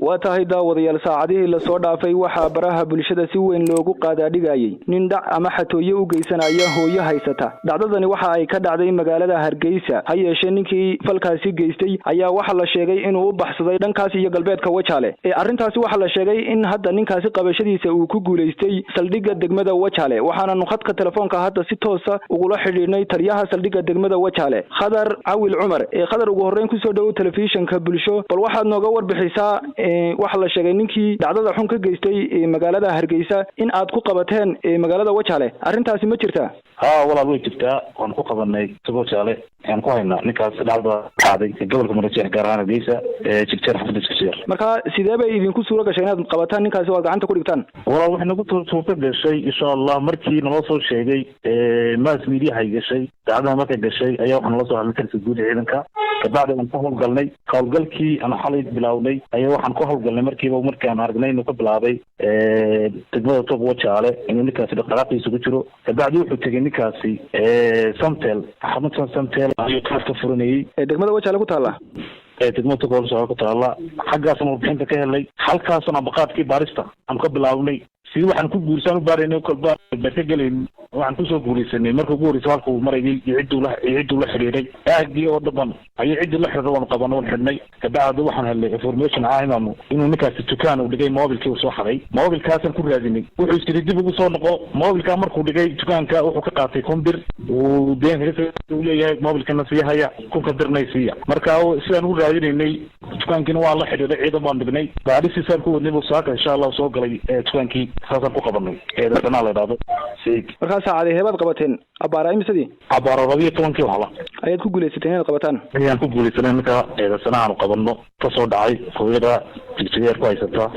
واتاهي داوديال ساعديه la soo dhaafay waxa baraha bulshada si weyn loogu qaadaadhigayay nin dhac ama xatooyo u geysanaya hooyo haysata dhacdadani waxa ay ka dhacday magaalada Hargeysa ha yeeshee ninkii falkaasi geystay ayaa waxa la sheegay inuu u baxsaday dhankaas iyo galbeedka Wajaale arrintaasi waxa la sheegay in hadda ninkaasi qabashadiisa uu ku guuleystay saldhigga degmada Wajaale waxaana nuqadka telefoonka hadda si toos ah ugu xiriirnay taliyaha saldhigga degmada Wajaale Khadar Awil Umar Khadar ugu horreyn ku soo dhaw telefishinka bulsho bal waxaad nooga warbixisaa waxa la sheegay ninkii dhacdada xun ka geystay magaalada Hargeysa in aad ku qabateen magaalada Wajaale arrintaasi ma jirtaa walaal way jirtaa waan ku qabanay Wajaale aan ku haynaa ninkaas dhacdada qaaday gobolka Mareejiya gaar ahaan Hargeysa jigjeer xaflad jigjeer marka sidee bay idinku suura gashay inaad qabataan ninkaas oo gacanta ku dhigtaan walaal waxaan ugu suurta gashay insha Allah markii noo soo sheegay mass media hay gashay dhacdada markay gashay ayaa waxaan la soo hadlay guud ciidanka kabacdi aan ku hawlgalnay hawlgalkii aan xalay bilawnay ayaa waxaan ku hawlgalnay markaan aragnay inuu ka bilaabay degmada Wajaale inuu ninkaasi dhaqaaqdiisa ku jiro kabacdi wuxuu tagay ninkaasi Samtel xarunta Samtel ayuu ka furanayay degmada Wajaale ku taala degmada Wajaale ku taala xaggaasna warbixinta ka helay halkaasna baqaadkii baarista aan ka bilawnay si waxaan ku guursan u baarinay kolba ka galeen waxaan ku soo guuraysanay markuu guurayso halkuu marayay ciidu la xiriiray aagii oo dhaban ayay ciidu la xiriiray waan qabanay waan xidhnay kabacdi waxaan helay information caaimamo inuu ninkaasi dukaan uu dhigay mobilkii uu soo xaday mobilkaasaan ku raadinay wuxuu isiri dib ugu soo noqo mobilka markuu dhigay dukaanka wuxuu ka qaatay kumbir uu deen uu leeyahay mobilkana sii haya kunka dirnay siiya marka sidaan u raadinay dukaankina waa la xiriiray ciidan baan dhignay baadhisiisaan ku wadnay saaka insha Allah soo galay dukaankii saasaan ku qabanay eedana la yiraahdo marka saacadii heebad qabateen abaara imsadii abaara 12 wala ayaad ku guuleysatay inaad qabataan ayaan ku guuleysanay marka eedana aan qabanno ka soo dhacay hooyada jigjeer ku haysata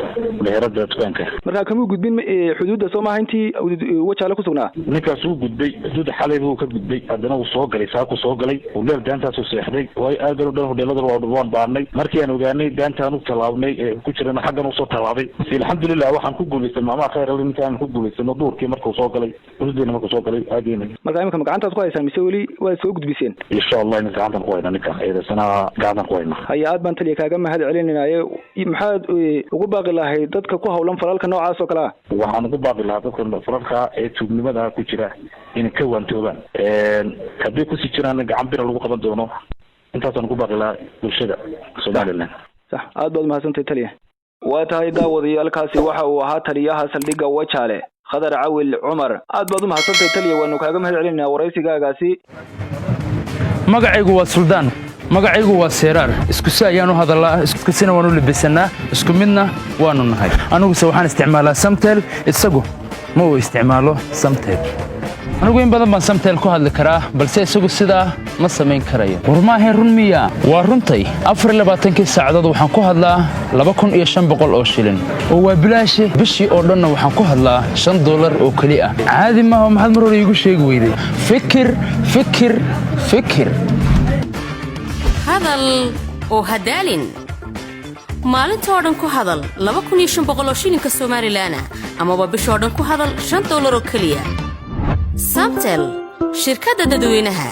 meherada dukaanka marka kamu gudbin xuduudda Soomaaliya intii Wajaale ku sugnaa ninkaas uu gudbay xuduudda xalay uu ka gudbay hadana uu soo galay saako soo galay uu leer daantaas uu seexday way aad u dhan hodeelada waan baarnay markii aan ogaanay daantaan u talaabnay ku jirana xaggan uu soo talaabay alxamdulillah waxaan ku guuleysanay maama khayr allah intaan ku guuleysanay duurkii markuu soo galay xuduudna markuu soo galay aadina marka imka gacantaad ku haysan mise wali waa soo gudbiseen insha Allah in gacantan ku hayna ninka eedasana gacantan ku hayna hayaad baan taliya kaaga mahad celinayay maxaad ugu baaqi lahayd dadka ku hawlan falalka noocaas oo kala waxaan ugu baaqi lahaa dadka falalka ee tuugnimada ku jira in ka waantoobaan hadii ku sii jiraan gacan bir lagu qaban doono intaasaan ugu baaqi lahaa bulshada Soomaaliland sax aad baad mahadsantahay taliya واتاهي داوديال كاسي waxa uu ahaa taliyaha saldhigga Wajaale Khadar Awil Umar aad baad u mahadsantahay taliya waanu kaaga mahad celinaa waraysigaagaasi magacaygu waa Suldaan magacaygu waa Seeraar isku si ayaan u hadalaa isku sina waanu libisanaa isku midna waanu nahay anigu waxaan isticmaalaa Samtel isagu ma uu isticmaalo Samtel anigu in badan baan Samtel ku hadli karaa balse isagu sidaa ma samayn karayo warmaahay run miya waa runtay 24 saacadood waxaan ku hadlaa 2500 oo shilin oo waa bilaash bishii oo dhan waxaan ku hadlaa $5 oo kali ah caadi ma aha maxad mar hore igu sheegi weyday fikir hadal oo hadalin maalinta oo dhan ku hadal 2500 oo shilinka Soomaaliland ama bishii oo dhan ku hadal $5 oo kali ah Samtel shirkadda dadweynaha